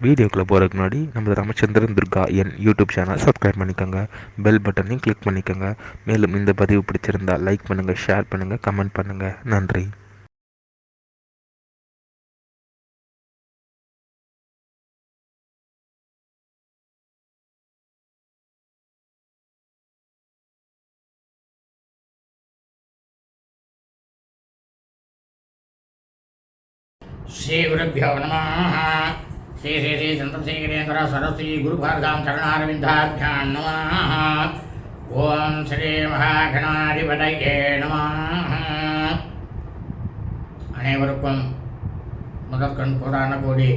வீடியோக்குள்ளே போகிறதுக்கு முன்னாடி நம்ம ராமச்சந்திரன் துர்கா என் யூடியூப் சேனல் சப்ஸ்கிரைப் பண்ணிக்கோங்க, பெல் பட்டனையும் கிளிக் பண்ணிக்கோங்க. மேலும் இந்த பதிவு பிடிச்சிருந்தால் லைக் பண்ணுங்கள், ஷேர் பண்ணுங்கள், கமெண்ட் பண்ணுங்கள். நன்றி. श्री गुरुभ्यो नमः। श्री श्री श्री चंद्रशेखरेन्द्र सरस्वती गुरुभार्गां चरणारविन्दाभ्यां नमः। ओम श्री महागणाधिपतये नमः। அனைவருக்கும் முதற்கண் கோடான கோடி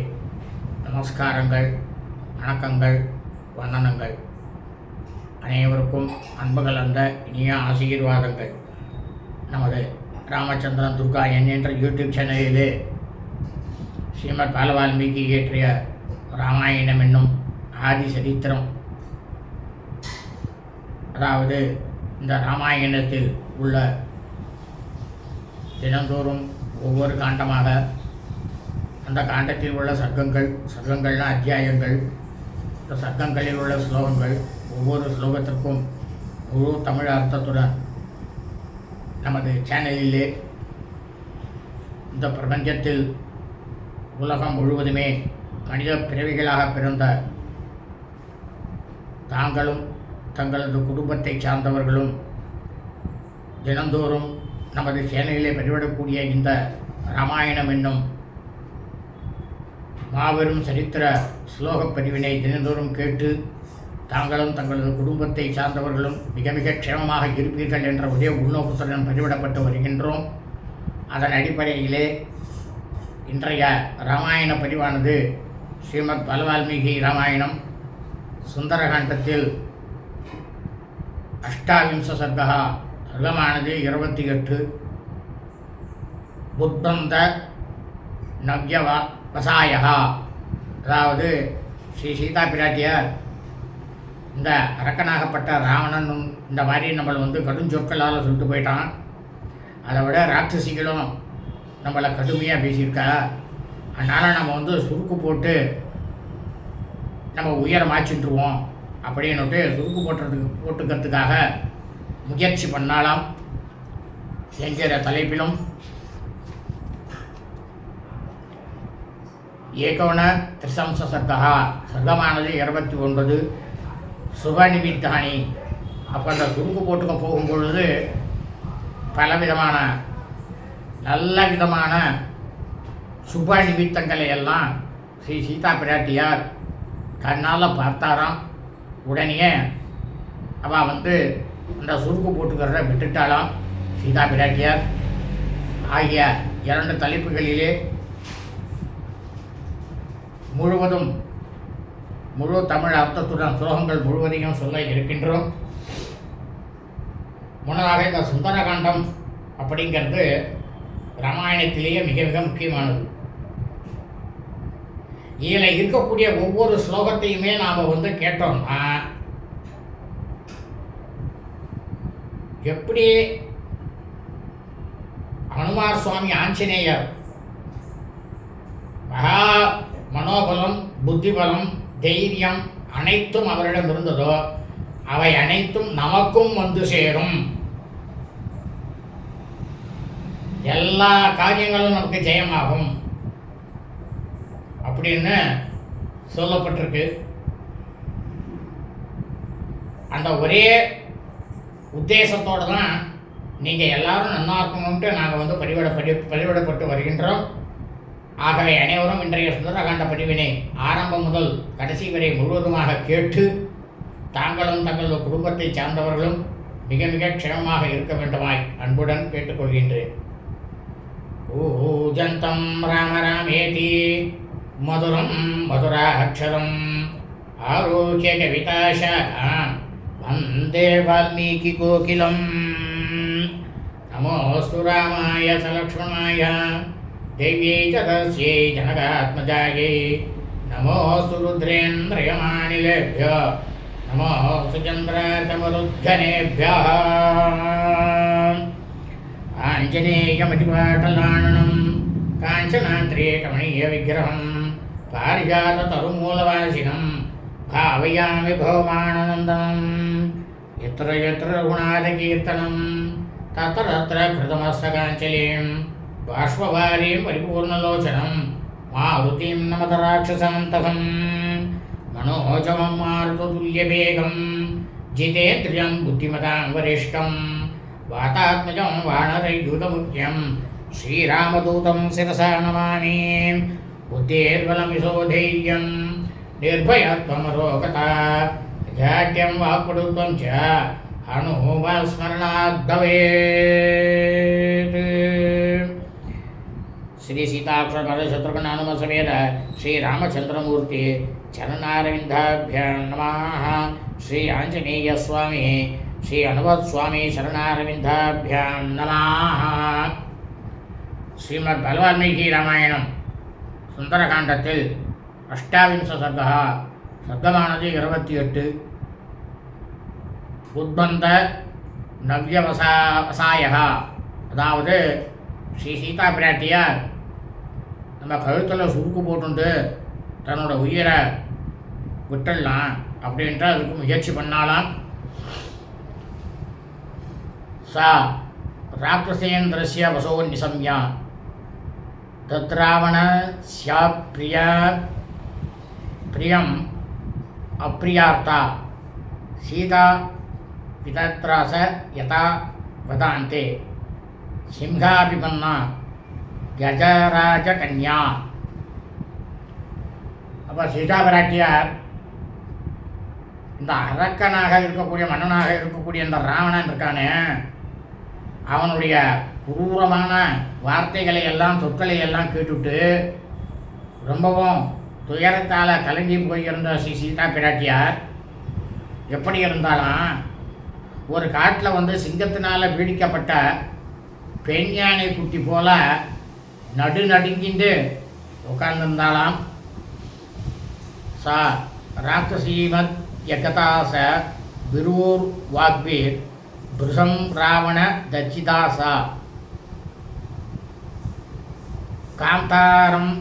நமஸ்காரங்கள், வணக்கங்கள், வந்தனங்கள். அனைவருக்கும் அன்பு கலந்த இனிய ஆசீர்வாதங்கள். நமது ராமச்சந்திரன் துர்கா என் என்ற யூடியூப் சேனலிலே ஸ்ரீமத் பாலவால்மீகி இயற்றிய ராமாயணம் என்னும் ஆதி சரித்திரம், அதாவது இந்த ராமாயணத்தில் உள்ள தினந்தோறும் ஒவ்வொரு காண்டமாக, அந்த காண்டத்தில் உள்ள சர்க்கங்கள்னா அத்தியாயங்கள், இந்த சர்க்கங்களில் உள்ள ஸ்லோகங்கள், ஒவ்வொரு ஸ்லோகத்திற்கும் முழு தமிழ் அர்த்தத்துடன் நமது சேனலிலே இந்த பிரபஞ்சத்தில் உலகம் முழுவதுமே மனித பிறவிகளாக பிறந்த தாங்களும் தங்களது குடும்பத்தை சார்ந்தவர்களும் தினந்தோறும் நமது சேனலிலே பதிவிடக்கூடிய இந்த ராமாயணம் என்னும் மாபெரும் சரித்திர ஸ்லோகப் பதிவினை தினந்தோறும் கேட்டு தாங்களும் தங்களது குடும்பத்தை சார்ந்தவர்களும் மிக மிக க்ஷேமமாக இருப்பீர்கள் என்ற ஒரே உள்நோக்கத்துடன் பதிவிடப்பட்டு வருகின்றோம். அதன் அடிப்படையிலே இன்றைய ராமாயண பதிவானது ஸ்ரீமத் பாலவால்மீகி ராமாயணம் சுந்தரகாண்டத்தில் அஷ்டாவிம்ச சர்க்கா, சர்க்கமானது 28. புத்தந்த நவ்யவசாயா, அதாவது ஸ்ரீ சீதா பிராட்டியார் இந்த அரக்கனாகப்பட்ட ராவணன் இந்த மாதிரி நம்மளை கடுஞ்சொற்களால் சொல்லிட்டு போயிட்டான். அதை விட ராட்சசிகளும் நம்மளை கடுமையாக பேசியிருக்கா. அதனால் நம்ம சுருக்கு போட்டு நம்ம உயர மாற்றிட்டுருவோம் அப்படின்னுட்டு சுருக்கு போட்டுக்கிறதுக்காக முயற்சி பண்ணாலாம் என்கிற தலைப்பிலும் ஏகோண திரிசம்ச சர்க்கா, சர்க்கமானது 29. சுபநிமித்தானி, அப்போ அந்த சுருக்கு போட்டுக்க போகும்பொழுது பலவிதமான நல்ல விதமான சுப நிமித்தங்களை எல்லாம் ஸ்ரீ சீதா பிராட்டியார் கண்ணால் பார்த்தாராம். உடனே அவள் அந்த சுருக்கு போட்டுக்கிறத விட்டுட்டாளாம் சீதா பிராட்டியார். ஆகிய 2 தலைப்புகளிலே முழுவதும் முழு தமிழ் அர்த்தத்துடன் ஸ்லோகங்கள் முழுவதையும் சொல்ல இருக்கின்றோம். முன்னதாக இந்த சுந்தரகாண்டம் அப்படிங்கிறது ராமாயணத்திலேயே மிக மிக முக்கியமானது. இதில் இருக்கக்கூடிய ஒவ்வொரு ஸ்லோகத்தையுமே நாம் கேட்டோம்னா எப்படி ஹனுமார் சுவாமி ஆஞ்சநேயர் மகா மனோபலம், புத்திபலம், தைரியம் அனைத்தும் அவரிடம் இருந்ததோ அவை அனைத்தும் நமக்கும் சேரும். எல்லா காரியங்களும் நமக்கு ஜெயமாகும் அப்படின்னு சொல்லப்பட்டிருக்கு. அந்த ஒரே உத்தேசத்தோடு தான் நீங்கள் எல்லாரும் நல்லா இருக்கணும்ட்டு நாங்கள் பதிவிடப்பட்டு வருகின்றோம். ஆகவே அனைவரும் இன்றைய சுந்தரகாண்ட பதிவினை ஆரம்பம் முதல் கடைசி வரை முழுவதுமாக கேட்டு தாங்களும் தங்களது குடும்பத்தை சார்ந்தவர்களும் மிக மிக க்ஷேமமாக இருக்க வேண்டுமாய் அன்புடன் கேட்டுக்கொள்கின்றேன். பூஜந்தம் ராம ராமேதி மதுரம் மதுராட்சரம் ஆரோக்கிய கவிதாசாகாம் வந்தே வால்மீகி கோகிலம். நமோஸ்து ராமாய சலக்ஷ்மணாய தேவ்யை ச தஸ்யை ஜனகாத்மஜாயை நமோஸ்து ருத்ரேந்திரயமானிலேभ्यो நமோஸ்து சந்திரார்த்தமருத்கனேभ्यः. ஆஞ்சநேயமதிபாட்டலானனம் காஞ்சனாத்ரே கமனீய விக்கிரகம் पारिजाततरुमूलवासिनं भावयामि भवमानन्दं यत्र यत्र रघुनाथकीर्तनं तत्र तत्र कृतमस्तकाञ्जलिं बाष्पवारीं परिपूर्णलोचनं मारुतिं नमत राक्षसान्तकं मनोजवं मारुततुल्यवेगं जितेन्द्रियं बुद्धिमतां वरिष्ठं वातात्मजं वानरयूतमुख्यं श्रीरामदूतं शिरसा नमामि बुद्धिर्बलमिशो धैर्यं निर्भयत्वमरोगता जाड्यं वाक्पटुत्वं च हनुमस्मरणात् भवेत्। श्री सीताक्षर शत्रुघ्न हनुम समेत श्री रामचंद्रमूर्ति चरणारविंदाभ्यां नमः। श्री आंजनेय स्वामी श्री हनुमत स्वामी शरणारविंदाभ्यां नमः। श्रीमद् बलवाल्मीकि रामायणं சுந்தரகாண்டத்தில் அஷ்டாவிம்ச சர்க்கா சர்க்கமானது 28. உத்பந்த நவ்யவசாயகா, அதாவது ஸ்ரீ சீதா பிராட்டியார் நம்ம கழுத்தில் சுருக்கு போட்டுண்டு தன்னோட உயிரை விட்டுடலாம் அப்படின்ட்டு அதுக்கு முயற்சி பண்ணாலாம். சா ராட்சசேந்திரஸ்ய வசோ நிசம்யா தத்ராவணஸ்யா பிரியம் அப்ரியார்த்தா சீதா பிதத்ராச யதா வதாந்தே சிம்ஹாபிபன்னா கஜராஜ கன்யா. அப்போ சீதா பிராட்டியார் இந்த அரக்கனாக இருக்கக்கூடிய மன்னனாக இருக்கக்கூடிய இந்த ராவணன் இருக்கானே, அவனுடைய குரூரமான வார்த்தைகளை எல்லாம் சொற்களை எல்லாம் கேட்டுவிட்டு ரொம்பவும் துயரத்தால் கலங்கி போயிருந்த ஸ்ரீ சீதா பிராட்டியார் எப்படி இருந்தாலும் ஒரு காட்டில் சிங்கத்தினால் பீடிக்கப்பட்ட பெண் யானை குட்டி போல நடுநடுங்கிண்டு உட்கார்ந்திருந்தாலாம். சா ராட்சசீமத் யகதாச விரூர் வாக்வீர் பிருஷம் ராவண தச்சிதாசா காந்தாரம்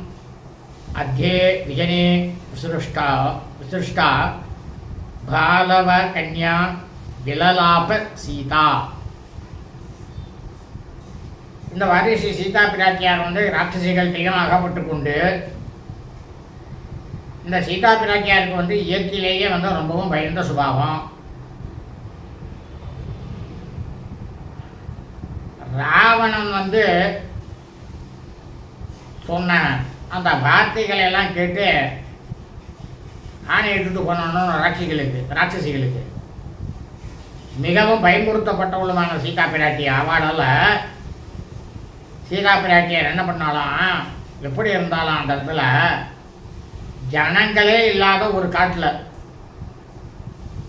அத்யே விஜனே விசிருஷ்டா பாலவ கன்யா விலலாப சீதா. இந்த மாதிரி ஸ்ரீ சீதா பிராட்டியார் ராட்சசிகள்கிட்டையும் அகப்பட்டு கொண்டு, இந்த சீதா பிராட்டியாருக்கு இயற்கையிலேயே ரொம்பவும் பயந்த சுபாவம். ராவணன் சொன்ன அந்த வார்த்தைகளை எல்லாம் கேட்டு ஆணை இட்டுட்டு போனோம் ராட்சசிகளுக்கு மிகவும் பயமுறுத்தப்பட்டவளுமான சீதா பிராட்டி அவளால் சீதா பிராட்டியார் என்ன பண்ணாலும் எப்படி இருந்தாலும் அந்த இடத்துல ஜனங்களே இல்லாத ஒரு காட்டில்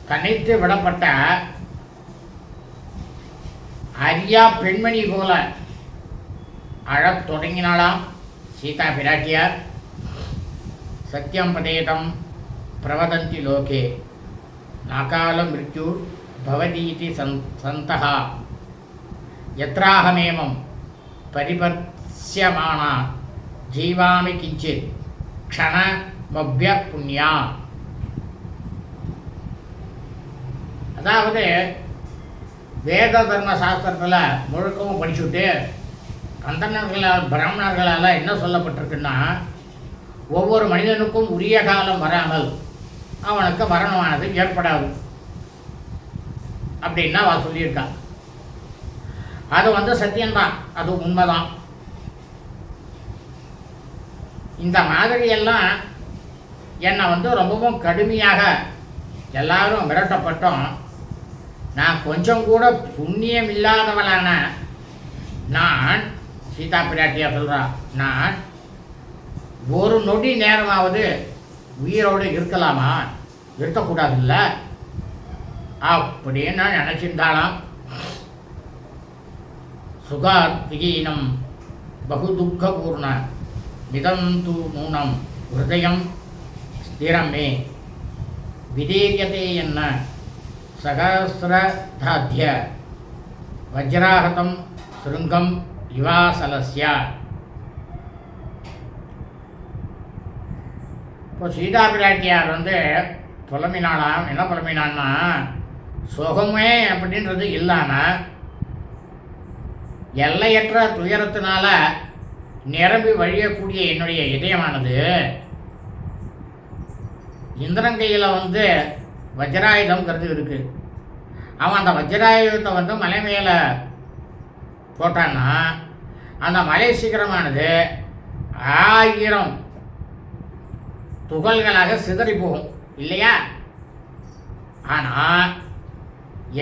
தனித்து விடப்பட்ட அரியா பெண்மணி போல அழத் தொடங்கினாலாம் சீதா பிராட்டியார். சத்தியம் பதேதம் பிரவதந்தி லோகே நாகால மிருத்யு பவதீதி சந்தஹா யத்ராஹமேவம் பரிபர்ஸ்யமானா ஜீவாமி கிஞ்சித் க்ஷணமப்ய புண்ணியா. அதாவது வேத தர்ம சாஸ்திரத்தில் முழுக்கவும் படிச்சுட்டு அந்தணர்களால் பிராமணர்களால் என்ன சொல்லப்பட்டிருக்குன்னா, ஒவ்வொரு மனிதனுக்கும் உரிய காலம் வராமல் அவனுக்கு மரணமானது ஏற்படாது அப்படின்னா அவள் சொல்லியிருக்கான். அது சத்தியம்தான், அது உண்மைதான். இந்த மாதிரியெல்லாம் என்னை ரொம்பவும் கடுமையாக எல்லாரும் மிரட்டப்பட்டோம். நான் கொஞ்சம் கூட புண்ணியம் இல்லாதவளான நான், சீதா பிராட்டியா சொல்கிறா, நான் ஒரு நொடி நேரமாவது உயிரோடு இருக்கலாமா, இருக்கக்கூடாதுல்ல அப்படின்னு நான் நினச்சிருந்தாலாம். சுகாத் விகீனம் பகு துக்கபூர்ண மிதந்து மூனம் ஹிருதயம் ஸ்திரம் மே விதீரியதே என்ன சகசிரதாத்ய வஜ்ராஹதம் சுருங்கம் இவாசலஸ்ய. இப்போ சீதா பிராட்டியார் புலம்பினாலாம். என்ன புலம்பினான்னா, சுகமே அப்படின்றது இல்லாமல் எல்லையற்ற துயரத்தினால நிரம்பி வழியக்கூடிய என்னுடைய இதயமானது இந்திரங்கையில் வஜ்ராயுதம்ங்கிறது இருக்குது. அவன் அந்த வஜ்ராயுதத்தை மலை மேலே போட்டான்னா அந்த மலை சிகரமானது 1000 துகள்களாக சிதறி போகும் இல்லையா? ஆனால்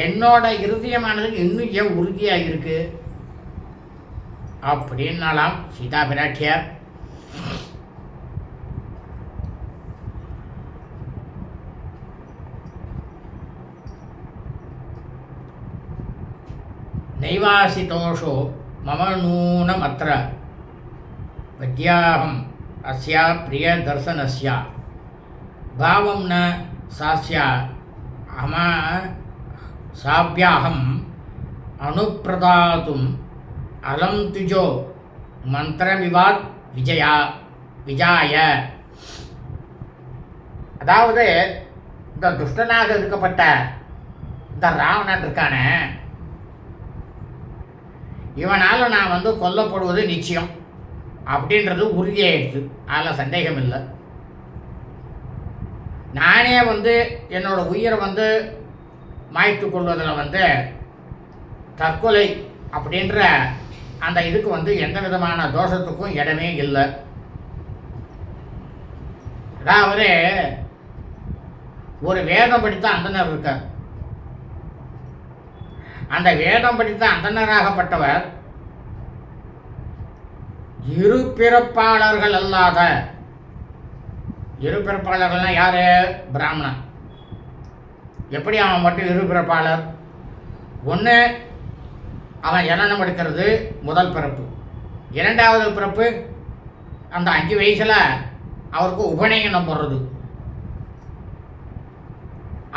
என்னோட இருதயமானது இன்னும் ஏன் உறுதியாக இருக்கு அப்படின்னாலாம் சீதா பிராட்டியார். நைவாசிதோஷோ மம நூனமத்ர வித்யாஹம் அஸ்யா பிரிய தர்சனஸ்யா பாவம் ந சாஸ்யா அமா சாபியாஹம் அனுப்பிரதாத்தும் அலம் துஜோ மந்திரமிவாத் விஜாய. அதாவது இந்த துஷ்டனாக இருக்கப்பட்ட இந்த ராவணன் இருக்கானே, இவனால் நான் கொல்லப்படுவது நிச்சயம் அப்படின்றது உறுதியாயிடுச்சு. அதில் சந்தேகம் இல்லை. நானே என்னோட உயிரை மாய்த்து கொள்வதில் தற்கொலை அப்படின்ற அந்த இதுக்கு எந்த விதமான தோஷத்துக்கும் இடமே இல்லை. அதாவது ஒரு வேதம் படித்த அந்தனர் இருக்கார். அந்த வேதம் படித்த அந்தனராகப்பட்டவர் இரு பிறப்பாளர்கள் அல்லாத, இரு பிறப்பாளர்கள்னா யாரு? பிராமணன். எப்படி அவன் மட்டும் இரு பிறப்பாளர்? ஒன்று, அவன் ஜனனம் எடுக்கிறது முதல் பிறப்பு. இரண்டாவது பிறப்பு அந்த 5 வயசில் அவருக்கு உபநயனம் போடுறது,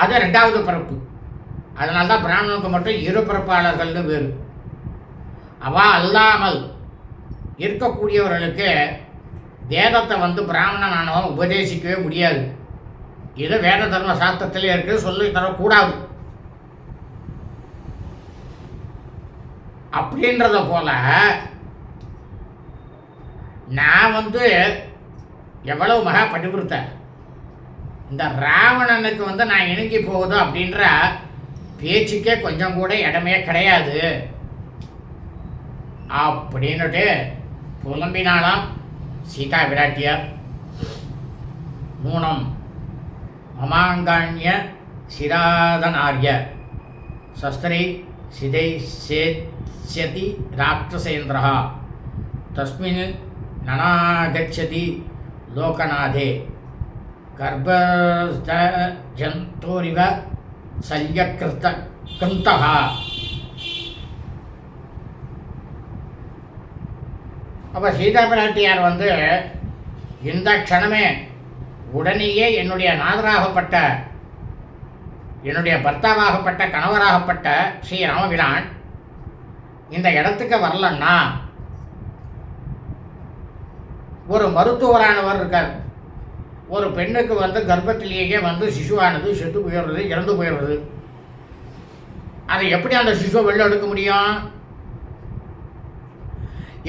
அது 2வது பிறப்பு. அதனால தான் பிராமணனுக்கு மட்டும் இரு பிறப்பாளர்கள்னு வேறு. அவள் அல்லாமல் இருக்கக்கூடியவர்களுக்கு வேதத்தை பிராமணனானவன் உபதேசிக்கவே முடியாது. இது வேத தர்ம சாஸ்திரத்திலே இருக்குது, சொல்லி தரக்கூடாது. அப்படின்றத போல நான் எவ்வளவு மகா படிவிருத்த, இந்த ராவணனுக்கு நான் இணங்கி போகுது அப்படின்ற பேச்சுக்கே கொஞ்சம் கூட இடமே கிடையாது அப்படின்னுட்டு புலம்பினாலாம் சீதா பிராட்டியார். நூனம் மமாங்காண்ய சிராதனார்ய சஸ்திரை சிதை சேத்யதி ராட்சசேந்திரா தஸ்மின் நனாகச்சதி லோகநாதே கர்ப்பஸ்த ஜந்தோரிவ சல்யகிருந்தா. அப்போ சீதா பிராட்டியார் இந்த க்ஷணமே உடனேயே என்னுடைய நாதராகப்பட்ட, என்னுடைய பர்த்தாவாகப்பட்ட, கணவராகப்பட்ட ஸ்ரீ ராமபிரான் இந்த இடத்துக்கு வரலன்னா, ஒரு மருத்துவரானவர் இருக்கார். ஒரு பெண்ணுக்கு கர்ப்பத்திலேயே சிசுவானது செத்து போயிடுறது, இறந்து போயிடுறது. அதை எப்படி அந்த சிசுவை வெளில எடுக்க முடியும்?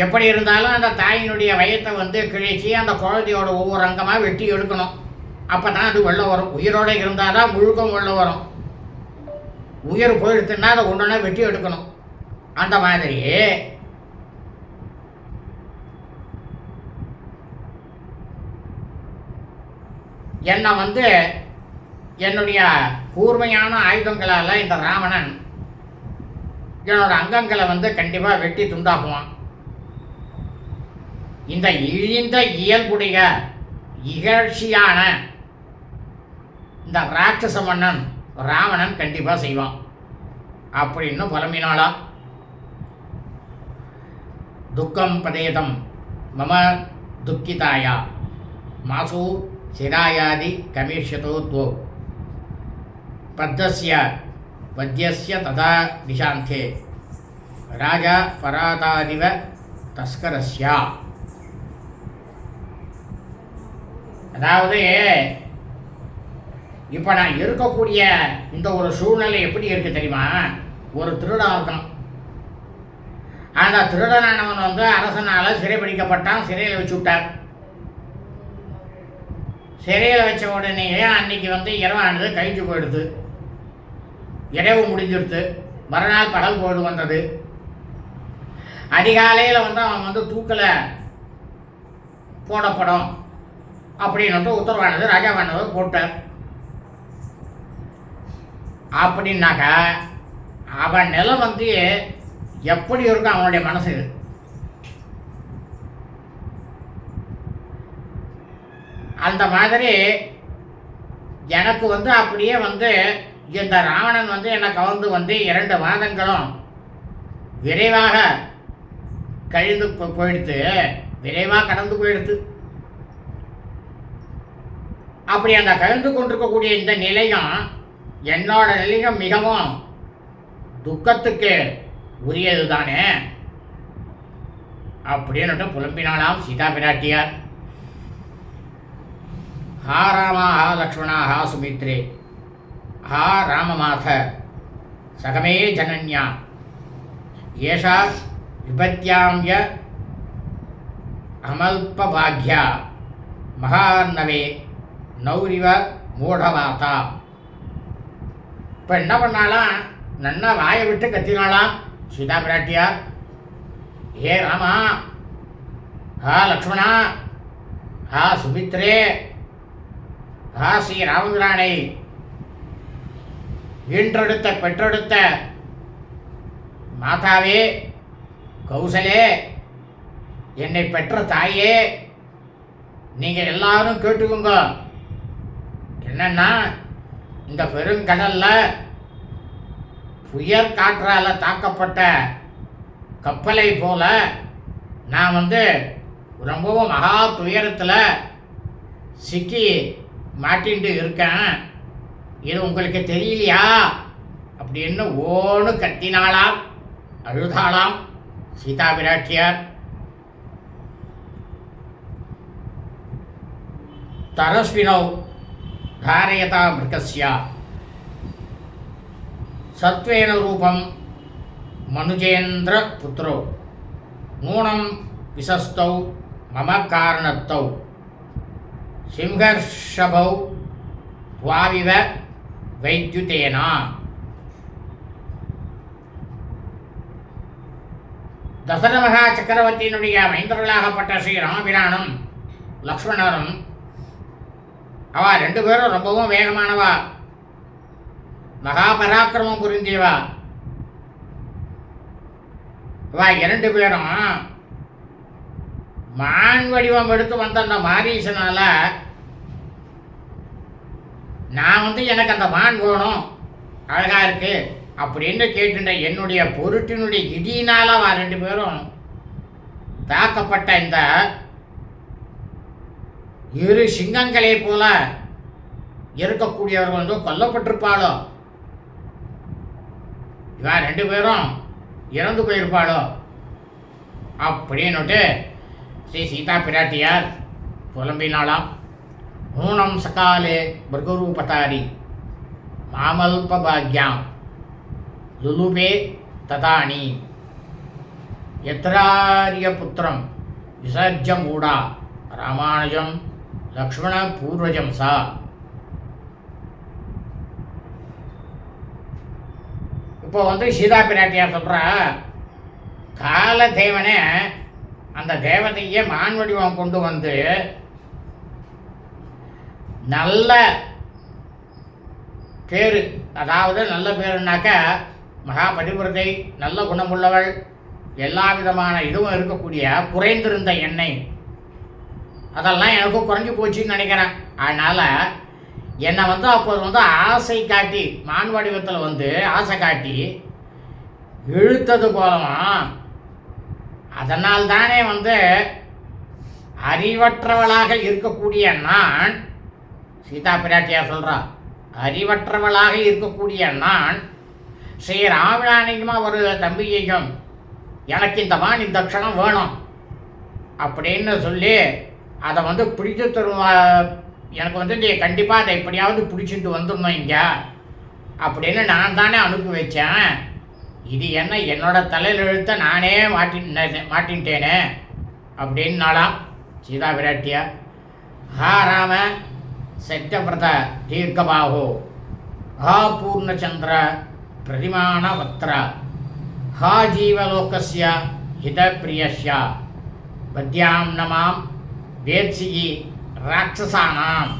எப்படி இருந்தாலும் அந்த தாயினுடைய வயத்தை கிழிச்சி அந்த குழந்தையோட ஒவ்வொரு அங்கமாக வெட்டி எடுக்கணும். அப்போ தான் அது வெளில வரும். உயிரோடு இருந்தால் தான் முழுக்கம் வெளில வரும். உயிர் போயிடுத்துன்னா அதை ஒன்றுனா வெட்டி எடுக்கணும். அந்த மாதிரி என்னை என்னுடைய கூர்மையான ஆயுதங்களால் இந்த ராவணன் என்னோட அங்கங்களை கண்டிப்பாக வெட்டி துண்டாக்குவான். இந்த இழிந்த இயல்புடைய இகழ்ச்சியான இந்த ராட்சச மன்னன் ராவணன் கண்டிப்பாக செய்வான் அப்படின்னு புலம்பினாலாம். துக்கம் பதேதம் மம துக்கிதாயா மாசு சிராயாதி கமிஷ்யதோ துவோ பத்தஸ்ய வத்யஸ்ய ததா நிஷாந்தே ராஜா பராதாதிவ தஸ்கரஸ்யா. அதாவது இப்போ நான் இருக்கக்கூடிய இந்த ஒரு சூழ்நிலை எப்படி இருக்கு தெரியுமா? ஒரு திருடன் இருக்கணும். அந்த திருடனானவன் வந்து அரசனால் சிறைபிடிக்கப்பட்டான், சிறையில் வச்சு விட்டார். சிறையில் வச்ச உடனேயே அன்னைக்கு வந்து இரவானது கழிஞ்சு போயிடுது, இரவு முடிஞ்சிடுது. மறுநாள் பகல் பொழுது வந்தது. அதிகாலையில் வந்து அவன் வந்து தூக்கில் போடப்படும் அப்படின்னுட்டு உத்தரவானது ராஜாவானது போட்டார். அப்படின்னாக்கா அவன் நிலை வந்து எப்படி இருக்கும் அவனுடைய மனசு? அந்த மாதிரி எனக்கு வந்து அப்படியே வந்து இந்த ராவணன் வந்து என்னை கவர்ந்து வந்து 2 மாதங்களும் விரைவாக கழிந்து போயிடுத்து, விரைவாக கடந்து போயிடுத்து. அப்படி அந்த கழிந்து கொண்டிருக்கக்கூடிய இந்த நிலையும் என்னோட நிலையும் மிகவும் துக்கத்துக்கு உரியது தானே அப்படின்னுட்டு புலம்பினாலாம் சீதா பிராட்டியார். ஹா ராமா ஹா லக்ஷ்மணா ஹா சுமித்ரே ஹா ராமமாத சகமே ஜனன்யா ஏஷா விபத்யாம்ய அமல்பபாக்யா மகார்ணவே நௌரிவ மூடவாதா. இப்போ என்ன பண்ணாலாம், நன்னா வாயை விட்டு கத்தினாலாம் சீதா பிராட்டியார். ஹே ராமா, ஹா லக்ஷ்மணா, ஹா சுமித்ரே, ஹா ஸ்ரீ ராமபிரானை ஈன்றெடுத்த பெற்றெடுத்த மாதாவே, கௌசலே, என்னை பெற்ற தாயே, நீங்கள் எல்லாரும் கேட்டுக்கோங்க. என்னன்னா, இந்த பெருங்கடல்ல புயற் காற்றால் தாக்கப்பட்ட கப்பலை போல நான் வந்து ரொம்பவும் மகா துயரத்தில் சிக்கி மாட்டின்ட்டு இருக்கேன். இது உங்களுக்கு தெரியலையா அப்படின்னு ஓன்னு கத்தினாலாம், அழுதாளாம் சீதா பிராட்டியார். தரஸ்வினோ தாரயதா மிருகஸ்யா சத்வேன ரூபம் மனுஜேந்திர புத்ரோ நூனம் விசஸ்தௌ மம காரணத்தௌ சிம்ஹர்ஷபௌ வாவிவ வைத்யுதேனா. தசரத மகா சக்கரவர்த்தியினுடைய மைந்தர்களாகப்பட்ட ஸ்ரீ ராமபிரானும் லக்ஷ்மணரும் அவ 2 பேரும் ரொம்பவும் வேகமானவா, மகாபராக்கிரமம் புரிந்தியவா. அவ 2 பேரும் மான் வடிவம் எடுத்து வந்த அந்த மாரீசனால நான் வந்து எனக்கு அந்த மான் வேணும், அழகா இருக்கு அப்படின்னு கேட்டுட்ட என்னுடைய பொருட்டினுடைய இடியினால அவ 2 பேரும் தாக்கப்பட்ட இந்த 2 சிங்கங்களை போல இருக்கக்கூடியவர்கள் வந்து கொல்லப்பட்டிருப்பாளோ, இவன் 2 பேரும் இறந்து போயிருப்பாளோ அப்படின்னுட்டு ஸ்ரீ சீதா பிராட்டியார் புலம்பினாலாம். ஊனம் சகாலே மிருகரூபதாரி மாமல்பபாக்யாம் லுலுபே ததானி யத்ராரிய புத்திரம் விசர்ஜ மூடா ராமானுஜம் லக்ஷ்மண பூர்வஜம் சா. இப்போ வந்து சீதா பிராட்டியார் சொல்கிற கால தேவனே அந்த தேவதையே மான் வடிவம் கொண்டு வந்து நல்ல பேர், அதாவது நல்ல பேருனாக்க மகாபதிவிரதை, நல்ல குணமுள்ளவள், எல்லா விதமான இதுவும் இருக்கக்கூடிய குறைந்திருந்த எண்ணெய் அதெல்லாம் எனக்கு குறைஞ்சி போச்சுன்னு நினைக்கிறேன். அதனால் என்னை வந்து அப்போது வந்து ஆசை காட்டி மான் வடிவத்தில் வந்து ஆசை காட்டி இழுத்தது போலவும், அதனால் தானே வந்து அறிவற்றவளாக இருக்கக்கூடிய நான், சீதா பிராட்டியார் சொல்கிறா, அறிவற்றவளாக இருக்கக்கூடிய நான் ஸ்ரீ ராமபிரானிக்குமா ஒரு தம்பியையும் எனக்கு இந்த மான் இந்த க்ஷணம் வேணும் அப்படின்னு சொல்லி அதை வந்து பிடித்து எனக்கு வந்து நீ கண்டிப்பாக அதை எப்படியாவது பிடிச்சிட்டு வந்துடணும் இங்கே அப்படின்னு நான் தானே அனுப்பி வச்சேன். இது என்ன என்னோட தலையில் எழுத்த நானே மாட்டின்ட்டேனே அப்படின்னாலாம் சீதா பிராட்டியா. ஹா ராம சத்யபிரத தீர்க்கபாஹோ ஹா பூர்ணச்சந்திர பிரதிமான வக்ர ஹா ஜீவலோகஸ்ய ஹிதப்பிரியஸ்ய பத்யாம் நமாம் வேத்சிகி ராட்சசானாம்.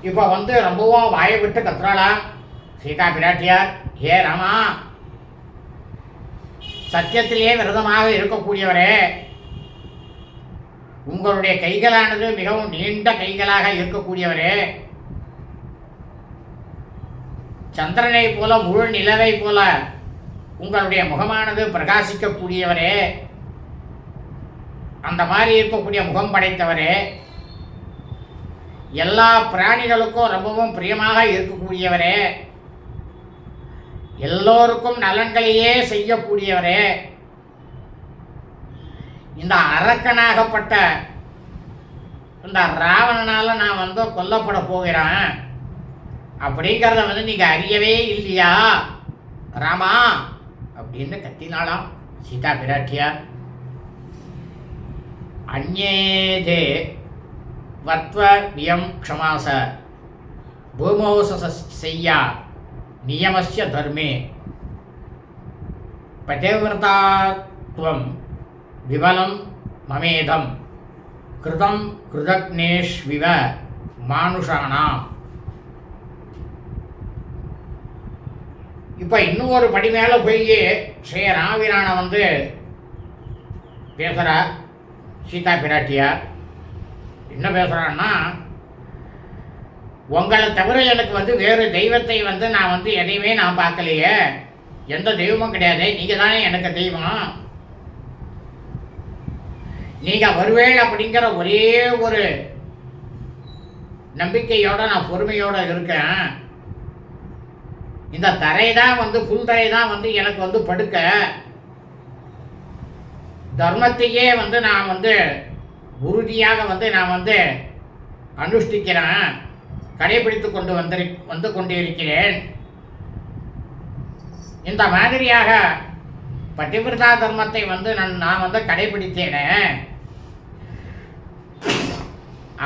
இப்போ வந்து ரொம்பவும் வாயை விட்டு கத்துறாளாம் சீதா பிராட்டியார். ஹே ராமா, சத்தியத்திலே விரதமாக இருக்கக்கூடியவரே, உங்களுடைய கைகளானது மிகவும் நீண்ட கைகளாக இருக்கக்கூடியவரே, சந்திரனை போல முழு நிலவை போல உங்களுடைய முகமானது பிரகாசிக்கக்கூடியவரே, அந்த மாதிரி இருக்கக்கூடிய முகம் படைத்தவரே, எல்லா பிராணிகளுக்கும் ரொம்பவும் பிரியமாக இருக்கக்கூடியவரே, எல்லோருக்கும் நலன்களையே செய்யக்கூடியவரே, இந்த அரக்கனாகப்பட்ட இந்த ராவணனால நான் வந்து கொல்லப்பட போகிறேன் அப்படிங்கிறத வந்து நீங்க அறியவே இல்லையா ராமா அப்படின்னு கத்தினாலாம் சீதா பிராட்டியார். அந்நேதே வத்வ நியம் க்ஷமாச பூமோசையா நியமஸ்ய தர்மே பதிவிரதாத்வம் விபலம் மமேதம் கிருதம் கிருதக்னேஷ்விவ மானுஷானாம். இப்போ இன்னும் ஒரு படி மேலே போய் ஸ்ரீ ராமபிரானை வந்து பேசுகிறா சீதா பிராட்டியார். என்ன பேசுகிறான்னா, உங்களை தவிர எனக்கு வந்து வேறு தெய்வத்தை வந்து நான் வந்து எதையுமே நான் பார்க்கலையே, எந்த தெய்வமும் கிடையாது, நீங்கள் தானே எனக்கு தெய்வம். நீங்கள் வருவேள் அப்படிங்கிற ஒரே ஒரு நம்பிக்கையோட நான் பொறுமையோடு இருக்கேன். இந்த தரை தான் வந்து புல் தரை தான் வந்து எனக்கு வந்து படுக்க, தர்மத்தையே வந்து நான் வந்து உறுதியாக வந்து நான் வந்து அனுஷ்டிக்கிறேன், கடைபிடித்து வந்து கொண்டிருக்கிறேன். இந்த மாதிரியாக பதிவிரதா தர்மத்தை வந்து நான் வந்து கடைபிடித்தேனே,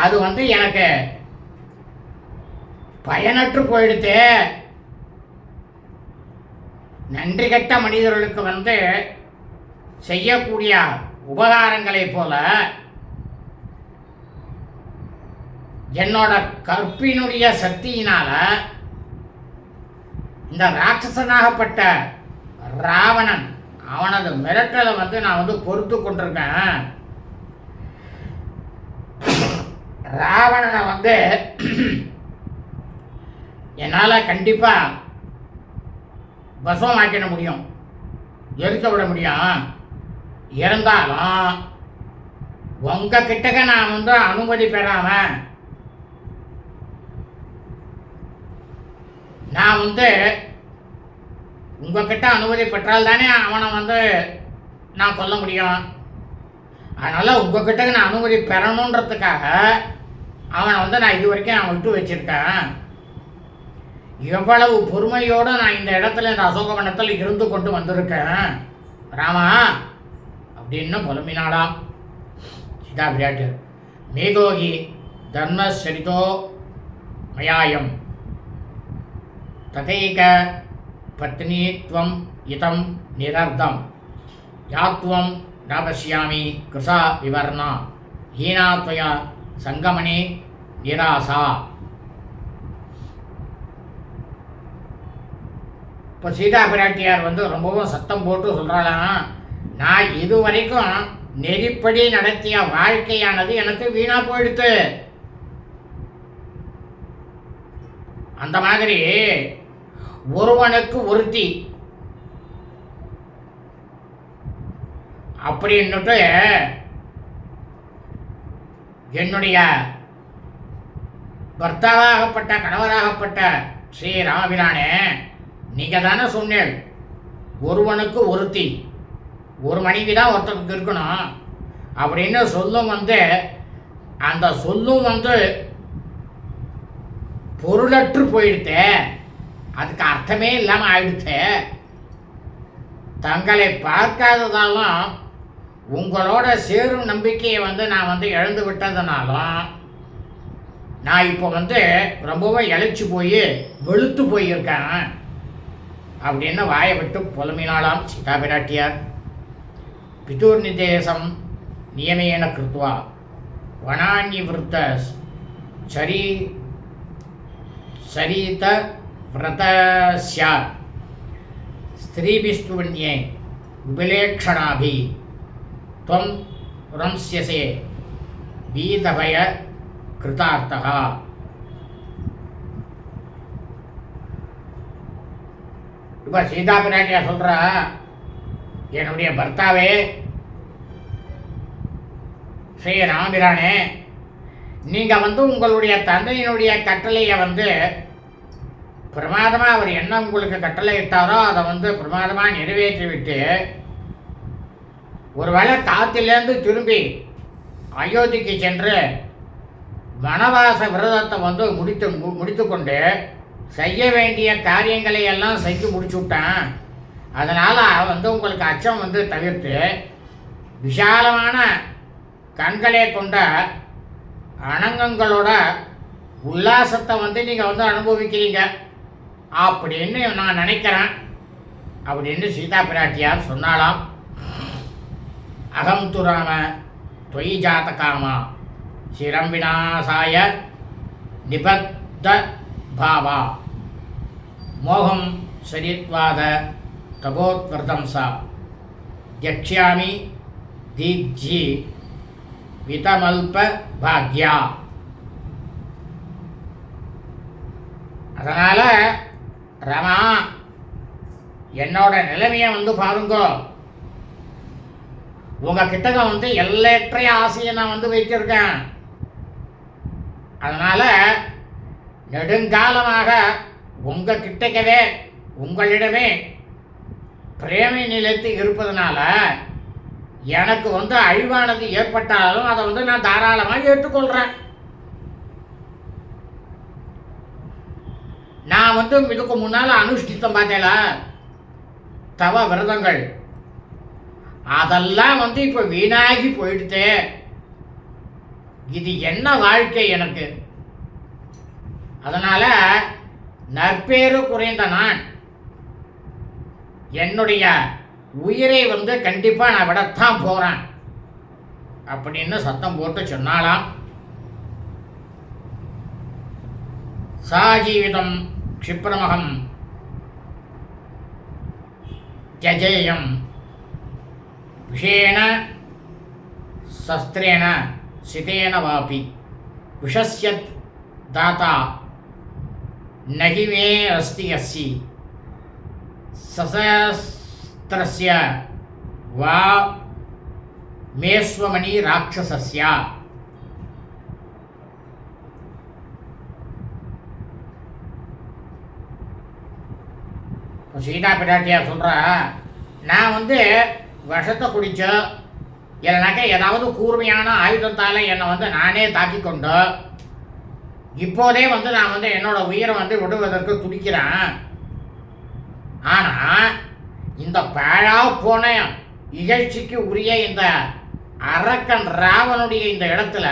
அது வந்து எனக்கு பயனற்று போயிடுத்து. நன்றி கெட்ட மனிதர்களுக்கு வந்து செய்யக்கூடிய உபகாரங்களை போல என்னோட கற்பினுடைய சக்தியினால இந்த ராட்சசனாகப்பட்ட ராவணன் அவனது மிரட்டலை வந்து நான் வந்து பொறுத்து கொண்டிருக்கேன். ராவணனை வந்து என்னால் கண்டிப்பாக பஸ்வமாக்கிட முடியும், எரிக்க விட முடியும். இருந்தாலும் உங்கள் கிட்டக்க நான் வந்து அனுமதி பெறாம நான் வந்து உங்ககிட்ட அனுமதி பெற்றால் தானே அவனை வந்து நான் கொல்ல முடியும். அதனால் உங்ககிட்ட நான் அனுமதி பெறணுன்றதுக்காக அவனை வந்து நான் இது வரைக்கும் நான் விட்டு வச்சுருக்கேன். எவ்வளவு பொறுமையோடு நான் இந்த இடத்துல இந்த அசோகவனத்தில் இருந்து கொண்டு வந்திருக்கேன் ராமா அப்படின்னு புலம்பினாலாம் சீதா பிராட்டி. மேகோகி தர்மசரிதோ மயாயம் ததைக பத்னித்வம் இதம் நிரர்த்தம் யாத்வம் நாபஸ்யாமி கிருஷா விவர்ணா ஹீனாத்வய சங்கமணி நிராசா. இப்போ சீதா பிராட்டியார் வந்து ரொம்பவும் சத்தம் போட்டு சொல்கிறாளாம், நான் இதுவரைக்கும் நெறிப்படி நடத்திய வாழ்க்கையானது எனக்கு வீணா போயிடுத்து. அந்த மாதிரி ஒருவனுக்கு ஒருத்தி அப்படின்னுட்டு என்னுடைய பர்த்தாவாகப்பட்ட கணவராகப்பட்ட ஸ்ரீ ராமபிரானே, நீங்கள் தானே சொன்னேன் ஒருவனுக்கு ஒருத்தி, ஒரு மனைவி தான் ஒருத்தனுக்கு இருக்கணும் அப்படின்னு சொல்லும் வந்து அந்த சொல்லும் பொருளற்று போயிடுத்தே, அதுக்கு அர்த்தமே இல்லாமல் ஆயிடுத்தே. தங்களை பார்க்காததாலும் உங்களோட சேரும் நம்பிக்கையை நான் இழந்து விட்டதுனாலும் நான் இப்போ ரொம்பவும் இழைச்சி போய் வெளுத்து போயிருக்கேன் அப்படின்னு வாயை விட்டு புலம்பினாலாம் சீதா பிராட்டியார். பிதுர் நிதேசம் நியமேன கிருத்வா வனான்யவிருத்த சரீத விரதஸ்ய ஸ்திரீபிஸ்துவன்யே விபிலேக்ஷணாபி त्वं रंस्यसे வீதபய கிருதார்த்தகா. இப்போ சீதா பிராட்டியா சொல்கிறா, என்னுடைய பர்த்தாவே ஸ்ரீ ராமபிரானே, நீங்கள் உங்களுடைய தந்தையினுடைய கட்டளையை பிரமாதமாக அவர் என்ன உங்களுக்கு கட்டளை இட்டாரோ அதை பிரமாதமாக நிறைவேற்றிவிட்டு ஒருவேளை காத்திலேருந்து திரும்பி அயோத்திக்கு சென்று வனவாச விரதத்தை முடித்து கொண்டு செய்ய வேண்டிய காரியங்களை எல்லாம் செஞ்சு முடிச்சு விட்டான். அதனால் உங்களுக்கு அச்சம் தவிர்த்து விஷாலமான கண்களே கொண்ட அணங்கங்களோட உல்லாசத்தை நீங்கள் அனுபவிக்கிறீங்க அப்படின்னு நான் நினைக்கிறேன் அப்படின்னு சீதா பிராட்டியார் சொன்னாலாம். அகம் து ராம त्वयि जातकामा चिरं विनाशाय निबद्ध भावा मोहं शरीत्वाद तपोत्कृतं सा यक्ष्यामि दीक्षि वितमल्प भाग्या. அதனால் ரமா, என்னோட நிலைமையை பாருங்கோ. உங்ககிட்ட எல்லையற்ற ஆசையை நான் வைத்திருக்கேன். அதனால் நெடுங்காலமாக உங்ககிட்டக்கவே உங்களிடமே பிரேமை நிலைத்து இருப்பதனால எனக்கு அழிவானது ஏற்பட்டாலும் அதை நான் தாராளமாக ஏற்றுக்கொள்கிறேன். நான் இதுக்கு முன்னால் அனுஷ்டித்தம் பார்த்தேல தவ விரதங்கள், அதெல்லாம் இப்போ வீணாகி போயிடுத்தே. இது என்ன வாழ்க்கை எனக்கு? அதனால் நற்பேறு குறைந்த நான் என்னுடைய உயிரை கண்டிப்பாக நான் விடத்தான் போகிறேன் அப்படின்னு சத்தம் போட்டு சொன்னாலாம். சாஜீவிதம் க்ஷிப்ரமகம் ஜஜேயம் விஷேன சஸ்திரேன சிதேன வாபி விஷஸ்யத் தாத்தா நகி மே அஸ்தி அஸ்ஸி சசஸ்திரஸ்ய வா மேஸ்வமணி ராட்சசஸ்ய. சீதா பிராட்டியா சொல்கிறா, நான் விஷத்தை குடிச்சோ இல்லைனாக்கா ஏதாவது கூர்மையான ஆயுதத்தால் என்னை நானே தாக்கி கொண்டோ இப்போதே நான் என்னோட உயிரை விடுவதற்கு துடிக்கிறேன். ஆனால் இந்த பேழா போன இகழ்ச்சிக்கு உரிய இந்த அரக்கன் ராவனுடைய இந்த இடத்துல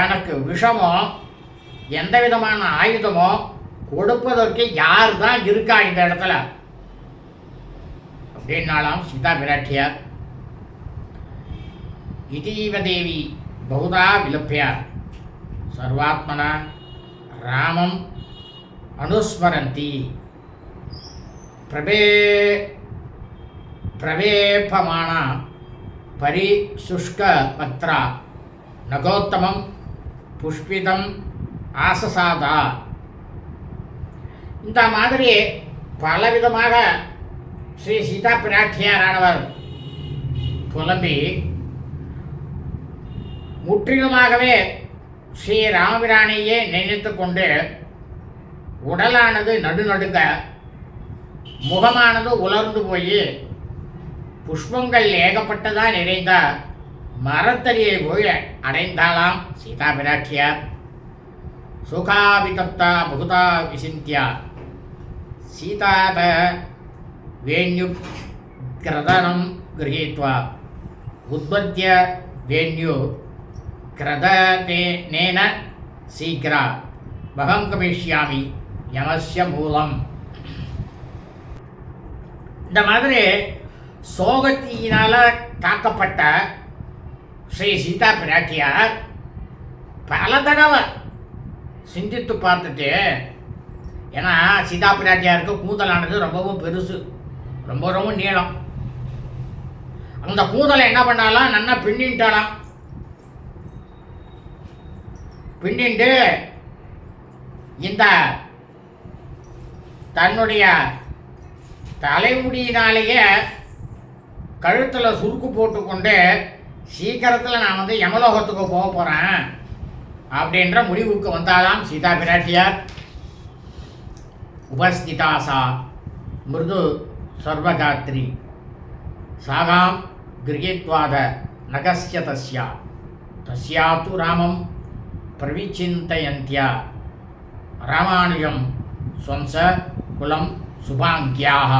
எனக்கு விஷமோ எந்த விதமான ஆயுதமோ கொடுப்பதற்கு யார் தான் இருக்கா இந்த இடத்துல அப்படின்னாலாம் சீதா பிராட்டியார். இதீவ தேவி பகுதா விலப்பிய சர்வாத்மனா ராமம் அனுஸ்மரந்தி பிரவேபமான பரிசுஷ்க பத்ரா நகோத்தமம் புஷ்பிதம் ஆசசாதா. இந்த மாதிரி பலவிதமாக ஸ்ரீ சீதா பிராட்டியாரானவர் புலம்பி முற்றிலுமாகவே ஸ்ரீ ராமபிரானையே நினைத்து கொண்டு உடலானது நடுநடுங்க, முகமானது உலர்ந்து போய் புஷ்பங்கள் ஏகப்பட்டதாக நிறைந்த மரத்தடியை போய் அடைந்தாளாம் சீதா பிராட்டியார். சுகாபிதப்தா பகுதா விசிந்தியா சீதாத வேண்யு கிரதனம் கிரகீத்வா உத்பத்திய வேண்யு கிரதனேன சீக்கிரா பகங்கமிஷ்யாமி யமஸ்ய மூலம். இந்த மாதிரி சோகத்தினால தாக்கப்பட்ட ஸ்ரீ சீதா பிராட்டியார் பல தடவை சிந்தித்து பார்த்துட்டு, ஏன்னா சீதா பிராட்டியாருக்கு கூந்தலானது ரொம்பவும் பெருசு, ரொம்ப ரொம்ப நீளம். அந்த கூந்தலை என்ன பண்ணாலாம், நல்லா பின்னிட்டாலாம். பின்னிட்டு இந்த தன்னுடைய தலைமுடியினாலேயே கழுத்தில் சுருக்கு போட்டுக்கொண்டு சீக்கிரத்தில் நான் வந்து யமலோகத்துக்கு போக போகிறேன் அப்படின்ற முடிவுக்கு வந்தாலாம் சீதா பிராட்டியார். உபஸ்திதாசா மிருது சர்வகாத்ரி சாகாம் கிரகித்வாத நகஸ்ய தஸ்யா தஸ்யா து ராமம் பிரவிச்சிந்தயந்தியா ராமானுஜம் ஸ்வம்ச குலம் சுபாங்கியாக.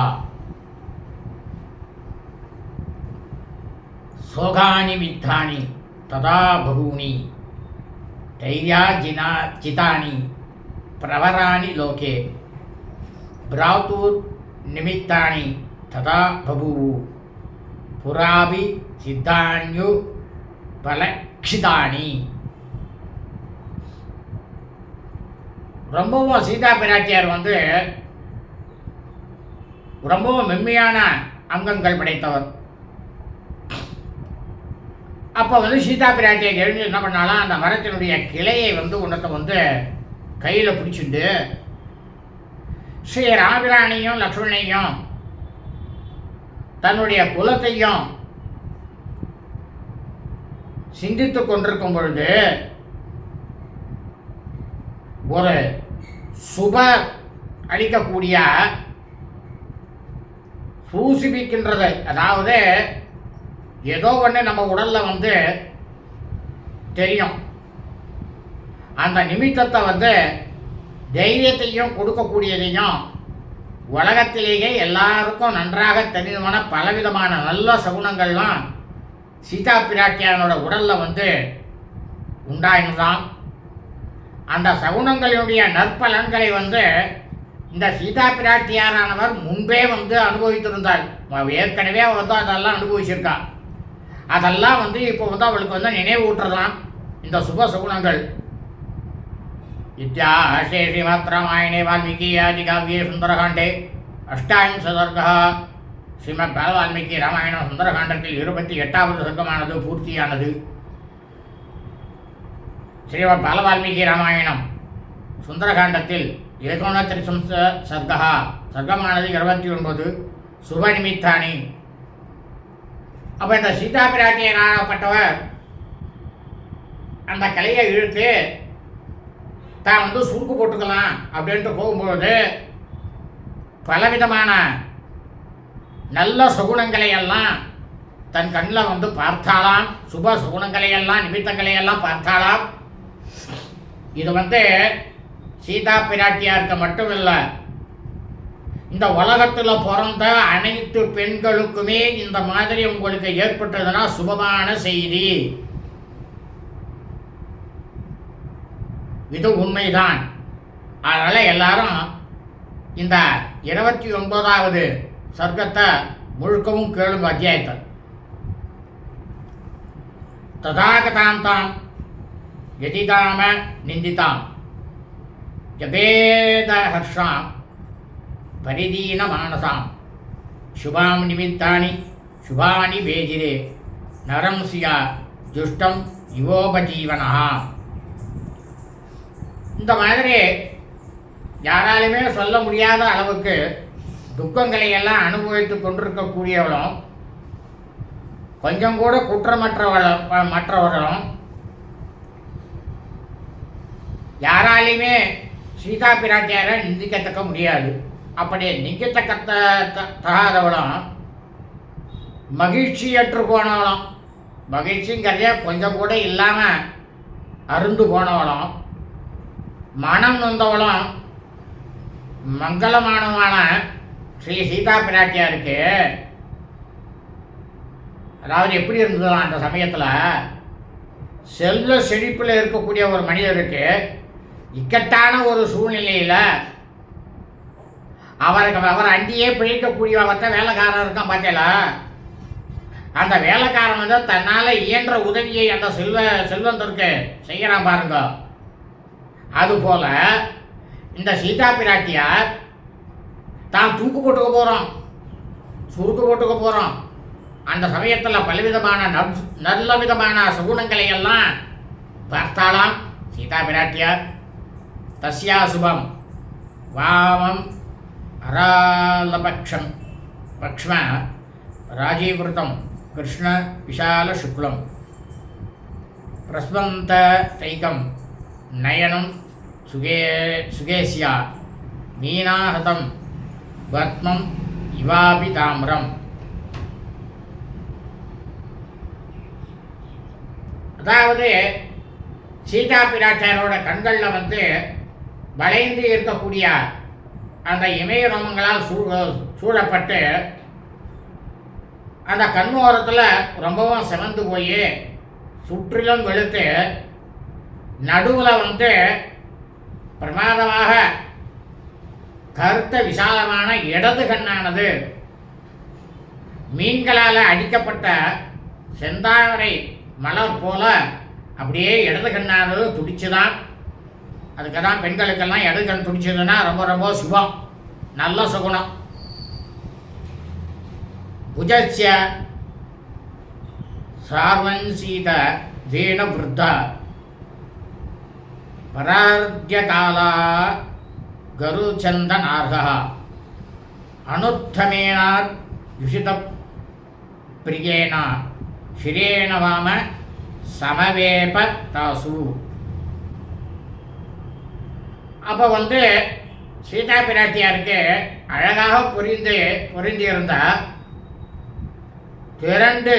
சோகானி வித்தானி ததா பகூனி தைர்யாஜினா ஜிதானி பிரவராணி லோகே பிராத்தூர் நிமித்தானி ததா பபூவு புராபி சித்தான்யு பலக்ஷிதானி. ரொம்பவும் சீதா பிராட்டியார் வந்து ரொம்பவும் மென்மையான அங்கங்கள் படைத்தவர். அப்போ வந்து சீதா பிராட்டியை எழுந்து என்ன பண்ணாலும் அந்த மரத்தினுடைய கிளையை வந்து ஒன்றத்தை வந்து கையில் பிடிச்சிட்டு ஸ்ரீ ராமபிரானையும் லக்ஷ்மணையும் தன்னுடைய குலத்தையும் சிந்தித்து கொண்டிருக்கும் பொழுது ஒரு சுப அளிக்கக்கூடிய சூசிப்பிக்கின்றது, அதாவது ஏதோ ஒன்று நம்ம உடலில் வந்து தெரியும். அந்த நிமித்தத்தை வந்து தைரியத்தையும் கொடுக்கக்கூடியதையும் உலகத்திலேயே எல்லாருக்கும் நன்றாக தெரியுமான பலவிதமான நல்ல சகுனங்கள்லாம் சீதா பிராட்டியானோட உடலில் வந்து உண்டாயினதான். அந்த சகுனங்களுடைய நற்பலன்களை வந்து இந்த சீதா பிராட்டியாரானவர் முன்பே வந்து அனுபவித்திருந்தாள். ஏற்கனவே அவள் வந்து அதெல்லாம் அனுபவிச்சிருக்கா. அதெல்லாம் வந்து இப்போ வந்து அவளுக்கு வந்து நினைவூட்டுறதான் இந்த சுப சகுனங்கள். இத்தியாசே ஸ்ரீமத் ராமாயணே வால்மீகி ஆதி காவியே சுந்தரகாண்டே அஷ்டாவிம்ச சர்க்கா. ஸ்ரீமத் பால வால்மீகி ராமாயணம் சுந்தரகாண்டத்தில் 28வது சர்க்கமானது பூர்த்தியானது. ஸ்ரீமத் பால வால்மீகி ராமாயணம் சுந்தரகாண்டத்தில் 19 சர்க்கா, சர்க்கமானது 29. சுப நிமித்தானி. அப்போ இந்த சீதா பிராட்டியனாகப்பட்டவர் அந்த கலையை இழுத்து தான் வந்து சுருக்கு போட்டுக்கலாம் அப்படின்ட்டு போகும்போது பலவிதமான நல்ல சுகுணங்களை எல்லாம் தன் கண்ணில் வந்து பார்த்தாலாம். சுப சுகுணங்களை எல்லாம் நிமித்தங்களை எல்லாம் பார்த்தாலாம். இது வந்து சீதா பிராட்டியாருக்கு மட்டும் இல்லை, இந்த உலகத்தில் பிறந்த அனைத்து பெண்களுக்குமே இந்த மாதிரி உங்களுக்கு ஏற்பட்டதுன்னா சுபமான செய்தி. இது உண்மைதான். அதனால் எல்லாரும் இந்த 29வது சர்க்கத்தை முழுக்கவும் கேளுங்க அத்தியாயத்தை. ததாகதாம் தாம் யதிதாம நிந்திதாம் யபேத ஹர்ஷாம் பரிதீன மானசாம் சுபாம் நிமித்தானி சுபானி பேஜிரே நரம் சியா ஜுஷ்டம் யுவோபஜீவனா. இந்த மாதிரி யாராலுமே சொல்ல முடியாத அளவுக்கு துக்கங்களை எல்லாம் அனுபவித்து கொண்டிருக்கக்கூடியவளும் கொஞ்சம் கூட மற்றவர்களும் யாராலையுமே சீதா பிராட்டியாரை நிந்திக்கத்தக்க முடியாது. அப்படி நிந்திக்கத்தகாதவளும் மகிழ்ச்சியற்று போனவளும் மகிழ்ச்சிங்கிறதே கொஞ்சம் கூட இல்லாமல் அருந்து போனவளும், மனம் நொந்தவளும், மங்களமானவான ஸ்ரீ சீதா பிராட்டியாருக்கு அதாவது எப்படி இருந்ததுலாம் அந்த சமயத்தில் செல்வ செழிப்பில் இருக்கக்கூடிய ஒரு மனிதருக்கு இக்கட்டான ஒரு சூழ்நிலையில் அவர் அண்டியே பிழைக்கக்கூடியவர்கிட்ட வேலைக்காரன் இருக்கான் பார்த்தீங்களா, அந்த வேலைக்காரன் வந்து தன்னால் இயன்ற உதவியை அந்த செல்வந்தருக்கு செய்கிறான் பாருங்க. அதுபோல் இந்த சீதா பிராட்டியார் தான் தூக்கு போட்டுக்க போகிறோம், சுருக்கு போட்டுக்க போகிறோம், அந்த சமயத்தில் பலவிதமான நல்ல விதமான சுகுணங்களை எல்லாம் பார்த்தாலாம் சீதா பிராட்டியார். தஸ்யா சுபம் வாமம் அராலபக்ஷம் பக்ஷ்ம ராஜீவிருத்தம் கிருஷ்ண விஷால சுக்லம் பிரஸ்வந்த தைகம் நயனம் சுகேசியா மீனாஹதம் வத்மம் இவாபி தாமிரம். அதாவது சீதா பிராட்டியாரோட கண்களில் வந்து வளைந்து இருக்கக்கூடிய அந்த இமய ரோமங்களால் சூழப்பட்டு அந்த கண்ணோரத்தில் ரொம்பவும் சிவந்து போய் சுற்றிலும் வெளுத்து நடுவில் வந்து பிரமாதமாக கருத்த விசாலமான இடது கண்ணானது மீன்களால் அடிக்கப்பட்ட செந்தாமரை மலர் போல அப்படியே இடது கண்ணானது துடிச்சுதான். அதுக்கு தான் பெண்களுக்கெல்லாம் இடது கண் துடிச்சதுன்னா ரொம்ப ரொம்ப சுபம், நல்ல சுகுணம். புஜஸ்ய சார்வன்சீத தீன விருத்த பரார்த்தியகாலா கருச்சந்தனார்கா அனுத்தமேனாத் யுஷித பிரியேன சிரேன வாம சமவேப தாசு. அப்போ வந்து சீதா பிராட்டியாருக்கு அழகாக பொருந்தியிருந்த திரண்டு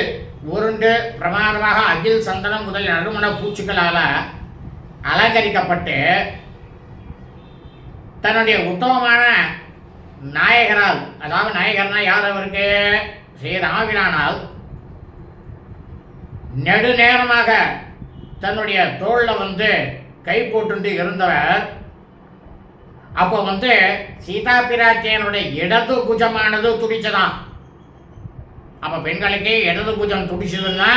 உருண்டு பிரமாதமாக அகில் சந்தனம் முதல் நறுமண பூச்சிகளால் அலங்கரிக்கப்பட்டு தன்னுடைய உத்தமமான நாயகரால், அதாவது நாயகர்னா யார் அவருக்கு, ஸ்ரீ ராமபிரானால் நெடுநேரமாக தன்னுடைய தோளில் வந்து கை போட்டு இருந்தவர். அப்போ வந்து சீதா பிராட்டியனுடைய இடது புஜமானது துடிச்சதான். அப்போ பெண்களுக்கு இடது புஜம் துடிச்சதுன்னா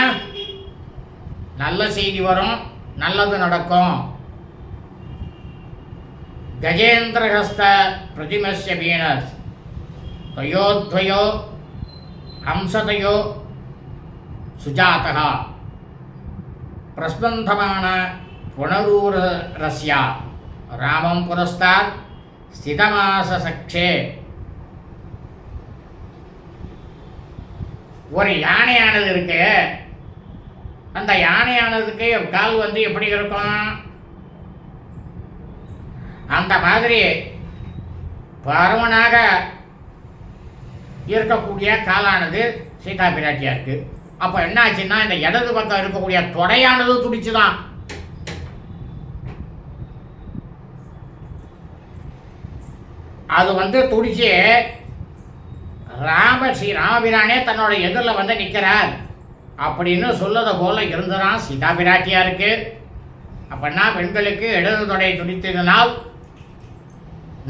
நல்ல செய்தி வரும், நல்லது நடக்கும். கஜேந்திரஹஸ்த பிரதிமஸ்ய வீணஸ் தயோத்வயோ ஹம்சதயோ சுஜாதா பிரஸ்பந்தமான புனரூரஸ்யா ராமம் புரஸ்தாத் ஸ்திதமாசசக்ஷே. ஒரு யானையானது இருக்கு, அந்த யானையானதுக்கு கால் வந்து எப்படி இருக்கும், அந்த மாதிரி பருமனாக இருக்கக்கூடிய காலானது சீதா பிராட்டியா இருக்கு. அப்போ என்ன ஆச்சுன்னா இந்த இடது பக்கம் இருக்கக்கூடிய தொடையானது துடிச்சுதான். அது வந்து துடிச்சு ஸ்ரீ ராமபிரானே தன்னோட எதிரில் வந்து நிற்கிறார் அப்படின்னு சொல்லதை போல இருந்துதான் சீதா பிராட்டியா இருக்கு. அப்படின்னா பெண்களுக்கு இடது தொடை துடித்ததினால்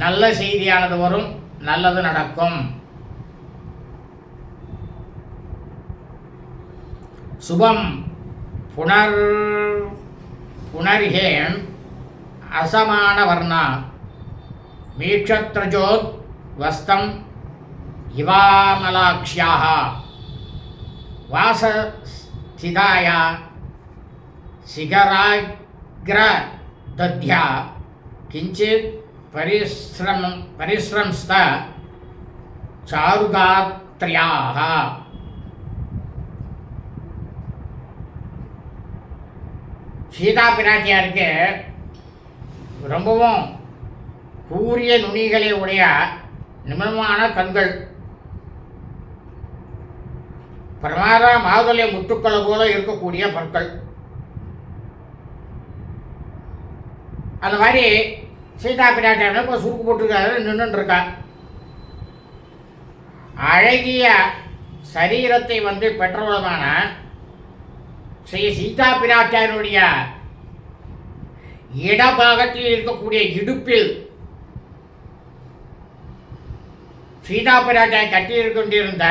நல்ல செய்தியானது வரும், நல்லது நடக்கும். சுபம் புனர்ஹேம் அசமான வர்ணா மீக்ஷத்ரஜோத் வஸ்தம் இவாமலாக்ஷ்யாக வாசஸ்திதாயா சிகராக்ர தத்யா கிஞ்சித் பரிஸ்ரம்ஸ்த சாருகாத்ரியாக. சீதா பிராட்டியாருக்கு ரொம்பவும் கூரிய நுனிகளை உடைய நிமிடமான கண்கள், பிரமாத மாதுளை முத்துக்களை போல இருக்கக்கூடிய பற்கள். அந்த மாதிரி சீதா பிராட்டியார் இப்போ சுருக்கு போட்டுருக்காரு, நின்றுட்டு இருக்கா. அழகிய சரீரத்தை பெற்றவளமான ஸ்ரீ சீதா பிராட்டியாருடைய இடபாகத்தில் இருக்கக்கூடிய இடுப்பில் சீதா பிராட்டியார் கட்டியிருக்கின்ற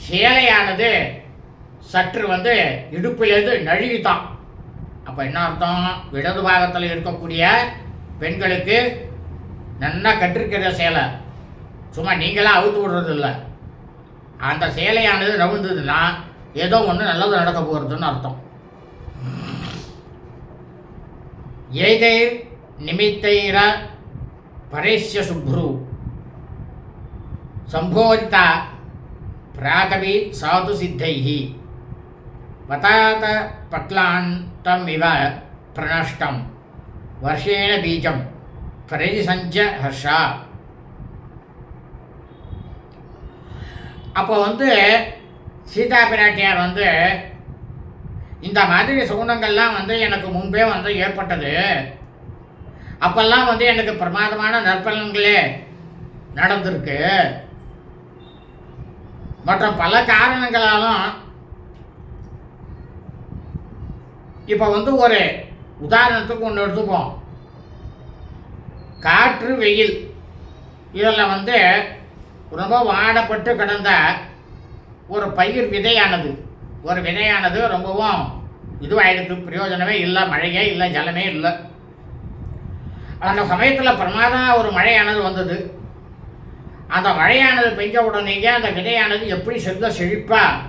சேலையானது சற்று இடுப்பிலிருந்து நழுவித்தான். அப்போ என்ன அர்த்தம்? இடது பாகத்தில் இருக்கக்கூடிய பெண்களுக்கு நல்லா கட்டிருக்கிற சேலை, சும்மா நீங்களாம் அவுத்து விடுறது இல்லை. அந்த சேலையானது நவுந்ததுன்னா ஏதோ ஒன்று நல்லது நடக்க போகிறதுன்னு அர்த்தம். ஏதைர் நிமித்தைர பரேஷ்ய சுப்ரு சம்போதிதா பிராகவி சாது சித்தைஹி வதாத பக்லாந்தம் இவ பிரணஷ்டம் வருஷேண பீஜம் பிரதிசஞ்ச ஹர்ஷா. அப்போ சீதா பிராட்டியார் இந்த மாதிரி சகுனங்கள்லாம் எனக்கு முன்பே ஏற்பட்டது. அப்பெல்லாம் எனக்கு பிரமாதமான நற்பலன்களே நடந்திருக்கு. மற்றும் பல காரணங்களாலும் இப்போ ஒரு உதாரணத்துக்கு ஒன்று எடுத்துப்போம். காற்று வெயில் இதில் ரொம்ப வாடப்பட்டு கிடந்த ஒரு பயிர் விதையானது ரொம்பவும் இதுவாகிடுது, பிரயோஜனமே இல்லை, மழையே இல்லை, ஜலமே இல்லை. அந்த சமயத்தில் பிரமாதம் ஒரு மழையானது வந்தது. அந்த மழையானது பெஞ்ச உடனேயே அந்த விதையானது எப்படி செழிப்பாக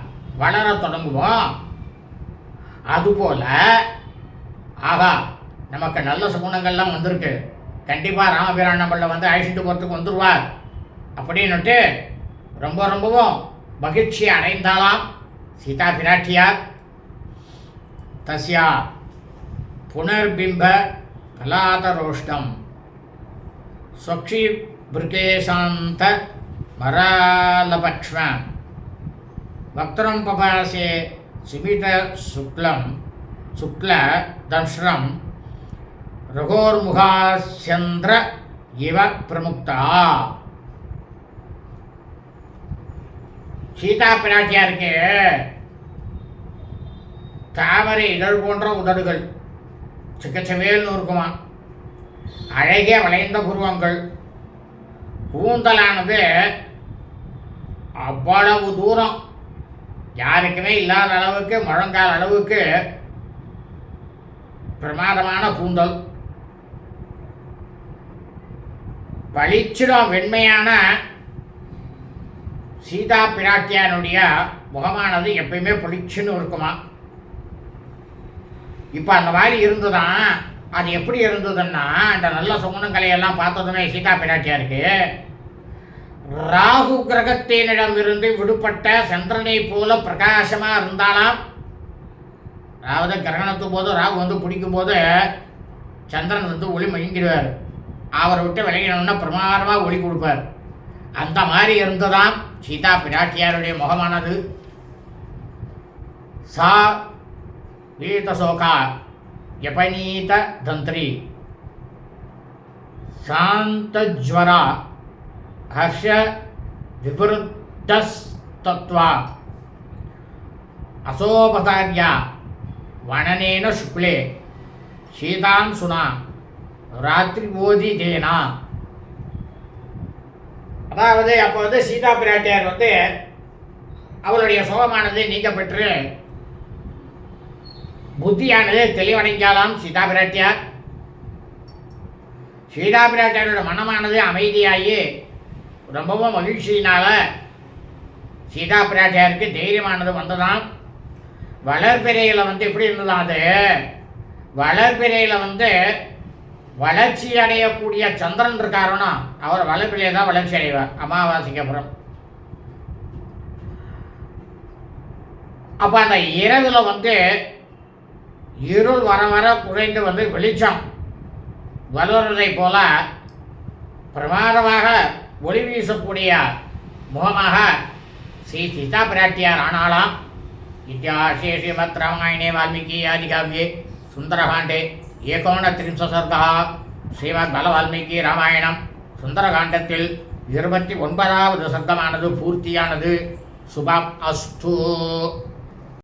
வளர தொடங்குமோ அதுபோல் ஆகா நமக்கு நல்ல சுகுணங்கள்லாம் வந்திருக்கு, கண்டிப்பாக ராமபிரான் நம்மள அழைச்சிட்டு போகிறதுக்கு வந்துடுவார் அப்படின்னுட்டு ரொம்பவும் மகிழ்ச்சி அடைந்தாலாம் சீதா பிராட்டியார். தஸ்யா புனர்பிம்ப பலாதரோஷ்டம் சொக்ஷி பிருகேசாந்த மராலபக்ஷ்ம வக்திரம் பபாசே சிமித சுக்ல தம்ஸ்ரம் ரகோர்முகாஸ்யந்திர இவ பிரமுக்தா. சீதா பிராட்டியாருக்கு தாமரை இதழ் போன்ற உதடுகள், சிக்கச்சவேல்னு இருக்குமா, அழகிய வளைந்த புருவங்கள், கூந்தலானது அவ்வளவு தூரம் யாருக்குமே இல்லாத அளவுக்கு முழங்கால் அளவுக்கு பிரமாதமான கூந்தல், பளிச்சிடம் வெண்மையான சீதா பிராட்டியானுடைய முகமானது எப்பயுமே பளிச்சுன்னு இருக்குமா. இப்போ அந்த மாதிரி இருந்துதான். அது எப்படி இருந்ததுன்னா, இந்த நல்ல சுகுணங்களையெல்லாம் பார்த்ததுமே சீதா பிராட்டியாருக்கு ராகு கிரகத்தினிடமிருந்து விடுபட்ட சந்திரனை போல பிரகாசமாக இருந்தாலாம். அதாவது கிரகணத்து போது ராகு பிடிக்கும் போது சந்திரன் ஒளி மயங்கிடுவார், அவரை விட்டு விலகினோன்னா பிரமாதமாக ஒளி கொடுப்பார். அந்த மாதிரி இருந்துதான் சீதா பிராட்டியாருடைய முகமானது. சா வீதசோகா யபனீத தந்திரி சாந்தஜ்வரா ஹர்ஷ விவருத்தஸ்தத்வா அசோபதார்யா வனனேன சுக்லே சீதாம் சுனா ராத்திரி போதி தேனா. அதாவது அப்போ சீதா பிராட்டியார் அவளுடைய சோகமானது நீங்க பெற்று புத்தியானது தெளிவடைஞ்சாலாம் சீதா பிராட்டியார். சீதா பிராட்டியாரோட மனமானது அமைதியாகி ரொம்பவும் மகிழ்ச்சியினால சீதா பிராட்டியாருக்கு தைரியமானது வந்ததாம். வளர்பிறையில் எப்படி இருந்ததாம், அது வளர்பிறையில் வளர்ச்சி அடையக்கூடிய சந்திரன் இருக்காருன்னா அவர் வளர்பிறையை தான் வளர்ச்சி அடைவார் அமாவாசைக்கு அப்புறம். அப்போ அந்த இரவில் இருள் வர வர குறைந்து வெளிச்சம் வளர்வதை போல பிரமாதமாக ஒளி வீசக்கூடிய முகமாக ஸ்ரீ சீதா பிராட்டியார் ஆனாலாம். இத்தியாசே ஸ்ரீமத் ராமாயணே வால்மீகி ஆதிகாவ்யே சுந்தரகாண்டே ஏகோனத்ரிம்ச சர்கா. ஸ்ரீமத் பலவால்மீகி ராமாயணம் சுந்தரகாண்டத்தில் 29வது சர்க்கமானது பூர்த்தியானது. சுபம் அஸ்து.